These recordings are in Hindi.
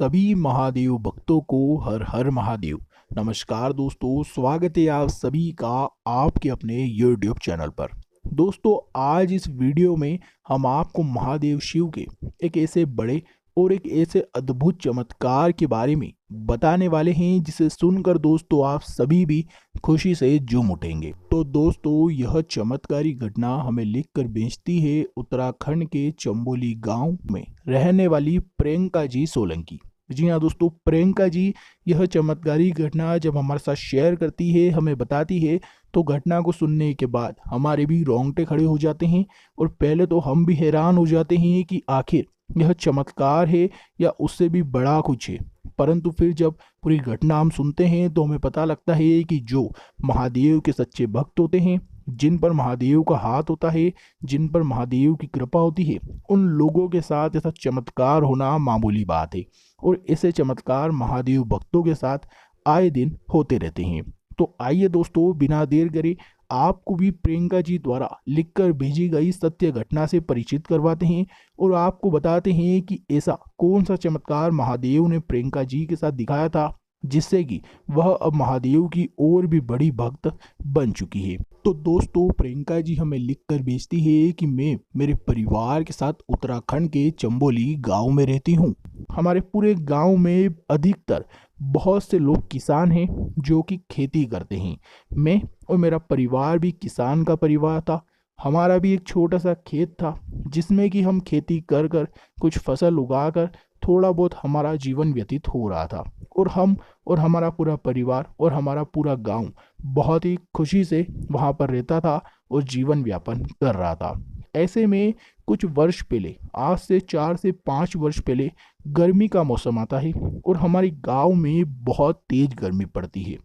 सभी महादेव भक्तों को हर हर महादेव। नमस्कार दोस्तों, स्वागत है आप सभी का आपके अपने YouTube चैनल पर। दोस्तों, आज इस वीडियो में हम आपको महादेव शिव के एक ऐसे बड़े और एक ऐसे अद्भुत चमत्कार के बारे में बताने वाले हैं जिसे सुनकर दोस्तों आप सभी भी खुशी से झूम उठेंगे। तो दोस्तों, यह चमत्कारी घटना हमें लिखकर भेजती है उत्तराखंड के चंबोली गांव में रहने वाली प्रियंका जी सोलंकी। जी हाँ दोस्तों, प्रियंका जी यह चमत्कारी घटना जब हमारे साथ शेयर करती है, हमें बताती है, तो घटना को सुनने के बाद हमारे भी रोंगटे खड़े हो जाते हैं। और पहले तो हम भी हैरान हो जाते हैं कि आखिर यह चमत्कार है या उससे भी बड़ा कुछ है। परंतु फिर जब पूरी घटना हम सुनते हैं तो हमें पता लगता है कि जो महादेव के सच्चे भक्त होते हैं, जिन पर महादेव का हाथ होता है, जिन पर महादेव की कृपा होती है, उन लोगों के साथ ऐसा चमत्कार होना मामूली बात है। और ऐसे चमत्कार महादेव भक्तों के साथ आए दिन होते रहते हैं। तो आइए दोस्तों, बिना देर करे आपको भी प्रियंका जी द्वारा लिखकर भेजी गई सत्य घटना से परिचित करवाते हैं और आपको बताते हैं कि ऐसा कौन सा चमत्कार महादेव ने प्रियंका जी के साथ दिखाया था जिससे कि वह अब महादेव की और भी बड़ी भक्त बन चुकी है। तो दोस्तों, प्रियंका जी हमें लिखकर भेजती है कि मैं मेरे परिवार के साथ उत्तराखंड के चंबोली गांव में रहती हूं। हमारे पूरे गांव में अधिकतर बहुत से लोग किसान हैं जो कि खेती करते हैं। मैं और मेरा परिवार भी किसान का परिवार था। हमारा भी एक छोटा सा खेत था जिसमें कि हम खेती कर कर कुछ फसल उगाकर थोड़ा बहुत हमारा जीवन व्यतीत हो रहा था। और हम और हमारा पूरा परिवार और हमारा पूरा गांव बहुत ही खुशी से वहाँ पर रहता था और जीवन यापन कर रहा था। ऐसे में कुछ वर्ष पहले, आज से 4 से 5 वर्ष पहले, गर्मी का मौसम आता है और हमारे गांव में बहुत तेज गर्मी पड़ती है।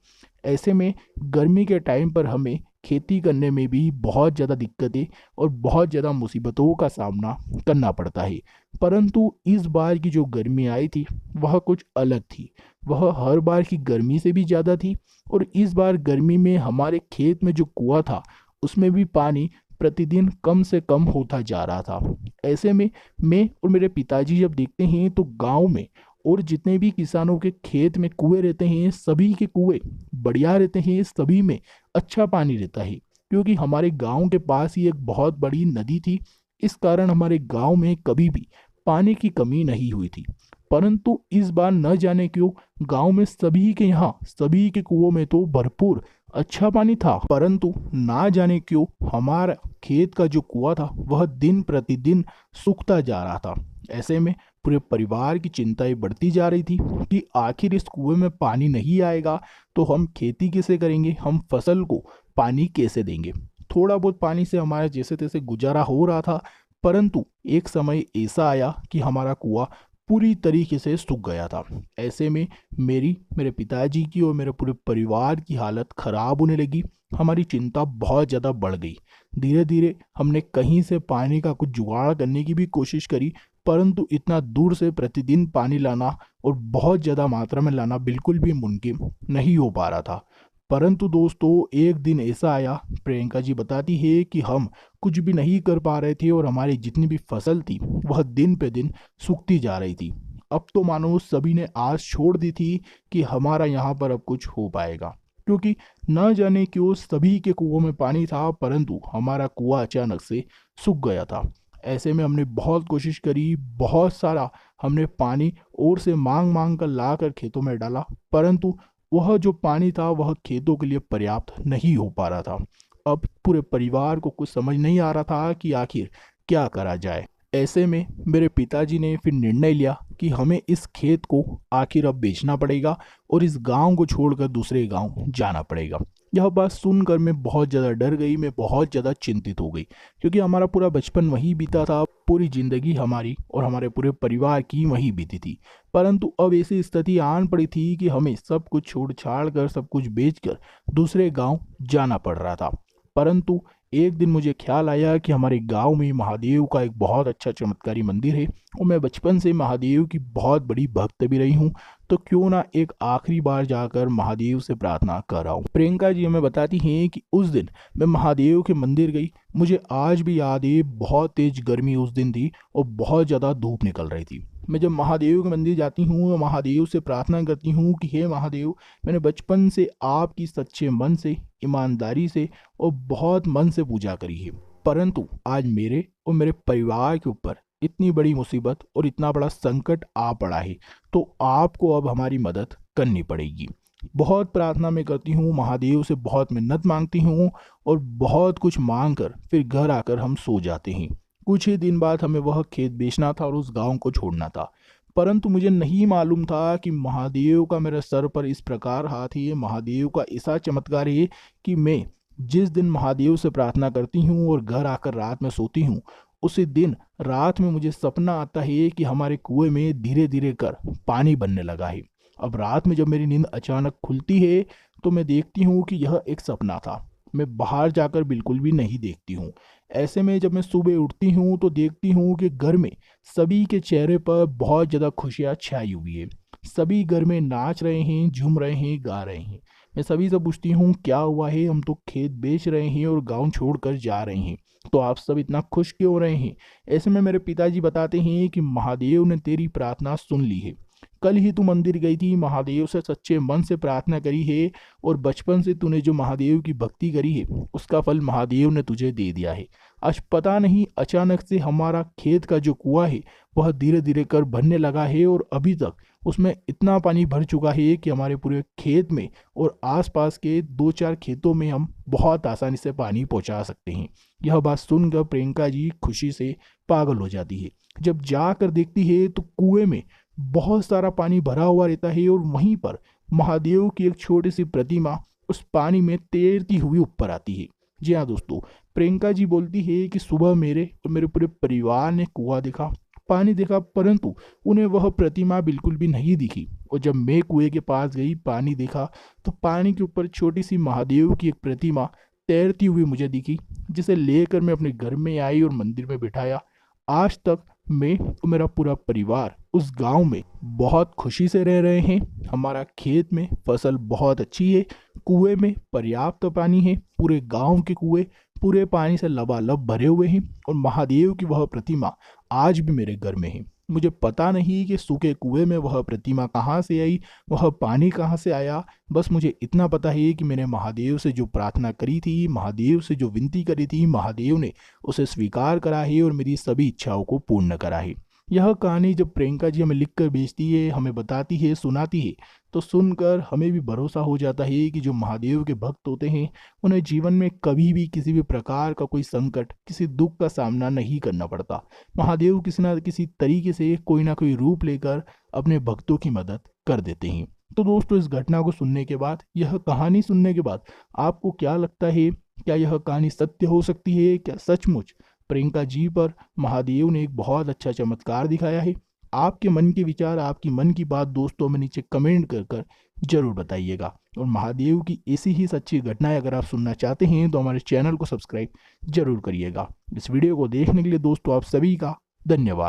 ऐसे में गर्मी के टाइम पर हमें खेती करने में भी बहुत ज़्यादा दिक्कतें और बहुत ज़्यादा मुसीबतों का सामना करना पड़ता है। परंतु इस बार की जो गर्मी आई थी वह कुछ अलग थी। वह हर बार की गर्मी से भी ज़्यादा थी। और इस बार गर्मी में हमारे खेत में जो कुआं था उसमें भी पानी प्रतिदिन कम से कम होता जा रहा था। ऐसे में मैं और मेरे पिताजी जब देखते हैं तो गांव में और जितने भी किसानों के खेत में कुएं रहते हैं, सभी के कुएं बढ़िया रहते हैं, सभी में अच्छा पानी रहता है। क्योंकि हमारे गांव के पास ही एक बहुत बड़ी नदी थी, इस कारण हमारे गांव में कभी भी पानी की कमी नहीं हुई थी। परंतु इस बार न जाने क्यों गांव में सभी के यहाँ सभी के कुओं में तो भरपूर अच्छा पानी था, परंतु ना जाने क्यों हमारा खेत का जो कुआं था वह दिन प्रतिदिन सूखता जा रहा था। ऐसे में पूरे परिवार की चिंताएं बढ़ती जा रही थी कि आखिर इस कुएं में पानी नहीं आएगा तो हम खेती कैसे करेंगे, हम फसल को पानी कैसे देंगे। थोड़ा बहुत पानी से हमारा जैसे तैसे गुजारा हो रहा था। परंतु एक समय ऐसा आया कि हमारा कुआं पूरी तरीके से सूख गया था। ऐसे में मेरे पिताजी की और मेरे पूरे परिवार की हालत खराब होने लगी। हमारी चिंता बहुत ज़्यादा बढ़ गई। धीरे धीरे हमने कहीं से पानी का कुछ जुगाड़ करने की भी कोशिश करी, परंतु इतना दूर से प्रतिदिन पानी लाना और बहुत ज़्यादा मात्रा में लाना बिल्कुल भी मुमकिन नहीं हो पा रहा था। परंतु दोस्तों, एक दिन ऐसा आया, प्रियंका जी बताती है कि हम कुछ भी नहीं कर पा रहे थे और हमारी जितनी भी फसल थी वह दिन पे दिन सूखती जा रही थी। अब तो मानो सभी ने आस छोड़ दी थी कि हमारा यहाँ पर अब कुछ हो पाएगा। क्योंकि न जाने क्यों सभी के कुओं में पानी था, परंतु हमारा कुआं अचानक से सूख गया था। ऐसे में हमने बहुत कोशिश करी, बहुत सारा हमने पानी और से मांग मांग कर ला कर खेतों में डाला, परंतु वह जो पानी था वह खेतों के लिए पर्याप्त नहीं हो पा रहा था। अब पूरे परिवार को कुछ समझ नहीं आ रहा था कि आखिर क्या करा जाए। ऐसे में मेरे पिताजी ने फिर निर्णय लिया कि हमें इस खेत को आखिर अब बेचना पड़ेगा और इस गांव को छोड़कर दूसरे गांव जाना पड़ेगा। यह बात सुनकर मैं बहुत ज़्यादा डर गई, मैं बहुत ज़्यादा चिंतित हो गई। क्योंकि हमारा पूरा बचपन वहीं बीता था, पूरी ज़िंदगी हमारी और हमारे पूरे परिवार की वहीं बीती थी। परंतु अब ऐसी स्थिति आन पड़ी थी कि हमें सब कुछ छोड़ छाड़ कर, सब कुछ बेचकर दूसरे गांव जाना पड़ रहा था। परंतु एक दिन मुझे ख्याल आया कि हमारे गांव में महादेव का एक बहुत अच्छा चमत्कारी मंदिर है और मैं बचपन से महादेव की बहुत बड़ी भक्त भी रही हूँ। तो क्यों ना एक आखिरी बार जाकर महादेव से प्रार्थना कर आऊं। प्रियंका जी हमें बताती हैं कि उस दिन मैं महादेव के मंदिर गई। मुझे आज भी याद है, बहुत तेज गर्मी उस दिन थी और बहुत ज़्यादा धूप निकल रही थी। मैं जब महादेव के मंदिर जाती हूँ और महादेव से प्रार्थना करती हूँ कि हे महादेव, मैंने बचपन से आपकी सच्चे मन से, ईमानदारी से और बहुत मन से पूजा करी है, परंतु आज मेरे और मेरे परिवार के ऊपर इतनी बड़ी मुसीबत और इतना बड़ा संकट आ पड़ा है, तो आपको अब हमारी मदद करनी पड़ेगी। बहुत प्रार्थना मैं करती हूँ महादेव से, बहुत मिन्नत मांगती हूँ और बहुत कुछ मांग कर फिर घर आकर हम सो जाते हैं। कुछ ही दिन बाद हमें वह खेत बेचना था और उस गांव को छोड़ना था, परंतु मुझे नहीं मालूम था कि महादेव का मेरे सर पर इस प्रकार हाथ है, महादेव का ऐसा चमत्कार है कि मैं जिस दिन महादेव से प्रार्थना करती हूँ और घर आकर रात में सोती हूँ, उसी दिन रात में मुझे सपना आता है कि हमारे कुएं में धीरे धीरे कर पानी बनने लगा है। अब रात में जब मेरी नींद अचानक खुलती है तो मैं देखती हूँ कि यह एक सपना था। मैं बाहर जाकर बिल्कुल भी नहीं देखती हूँ। ऐसे में जब मैं सुबह उठती हूँ तो देखती हूँ कि घर में सभी के चेहरे पर बहुत ज़्यादा खुशियाँ छाई हुई है। सभी घर में नाच रहे हैं, झूम रहे हैं, गा रहे हैं। मैं सभी से पूछती हूँ क्या हुआ है, हम तो खेत बेच रहे हैं और गांव छोड़कर जा रहे हैं, तो आप सब इतना खुश क्यों हो रहे हैं। ऐसे में मेरे पिताजी बताते हैं कि महादेव ने तेरी प्रार्थना सुन ली है। कल ही तू मंदिर गई थी, महादेव से सच्चे मन से प्रार्थना करी है और बचपन से तूने जो महादेव की भक्ति करी है उसका फल महादेव ने तुझे दे दिया है। आज पता नहीं अचानक से हमारा खेत का जो कुआं है वह धीरे धीरे कर भरने लगा है और अभी तक उसमें इतना पानी भर चुका है कि हमारे पूरे खेत में और आसपास के 2-4 खेतों में हम बहुत आसानी से पानी पहुंचा सकते हैं। यह बात सुनकर प्रियंका जी खुशी से पागल हो जाती है। जब जाकर देखती है तो कुएं में बहुत सारा पानी भरा हुआ रहता है और वहीं पर महादेव की एक छोटी सी प्रतिमा उस पानी में तैरती हुई ऊपर आती है। जी हाँ दोस्तों, प्रियंका जी बोलती है कि सुबह मेरे और मेरे पूरे परिवार ने कुआं देखा, पानी देखा, परंतु उन्हें वह प्रतिमा बिल्कुल भी नहीं दिखी। और जब मैं कुएं के पास गई, पानी देखा, तो पानी के ऊपर छोटी सी महादेव की एक प्रतिमा तैरती हुई मुझे दिखी, जिसे लेकर मैं अपने घर में आई और मंदिर में बिठाया। आज तक मैं और मेरा पूरा परिवार उस गांव में बहुत खुशी से रह रहे हैं। हमारा खेत में फसल बहुत अच्छी है, कुएं में पर्याप्त पानी है, पूरे गांव के कुएं पूरे पानी से लबालब भरे हुए हैं और महादेव की वह प्रतिमा आज भी मेरे घर में है। मुझे पता नहीं कि सूखे कुएं में वह प्रतिमा कहाँ से आई, वह पानी कहाँ से आया। बस मुझे इतना पता है कि मैंने महादेव से जो प्रार्थना करी थी, महादेव से जो विनती करी थी, महादेव ने उसे स्वीकार करा है और मेरी सभी इच्छाओं को पूर्ण करा है। यह कहानी जब प्रियंका जी हमें लिख कर भेजती है, हमें बताती है, सुनाती है, तो सुनकर हमें भी भरोसा हो जाता है कि जो महादेव के भक्त होते हैं उन्हें जीवन में कभी भी किसी भी प्रकार का कोई संकट, किसी दुख का सामना नहीं करना पड़ता। महादेव किसी न किसी तरीके से कोई ना कोई रूप लेकर अपने भक्तों की मदद कर देते हैं। तो दोस्तों, इस घटना को सुनने के बाद, यह कहानी सुनने के बाद आपको क्या लगता है? क्या यह कहानी सत्य हो सकती है? क्या सचमुच प्रियंका जी पर महादेव ने एक बहुत अच्छा चमत्कार दिखाया है? आपके मन के विचार, आपकी मन की बात दोस्तों में नीचे कमेंट कर कर जरूर बताइएगा। और महादेव की ऐसी ही सच्ची घटनाएं अगर आप सुनना चाहते हैं तो हमारे चैनल को सब्सक्राइब जरूर करिएगा। इस वीडियो को देखने के लिए दोस्तों आप सभी का धन्यवाद।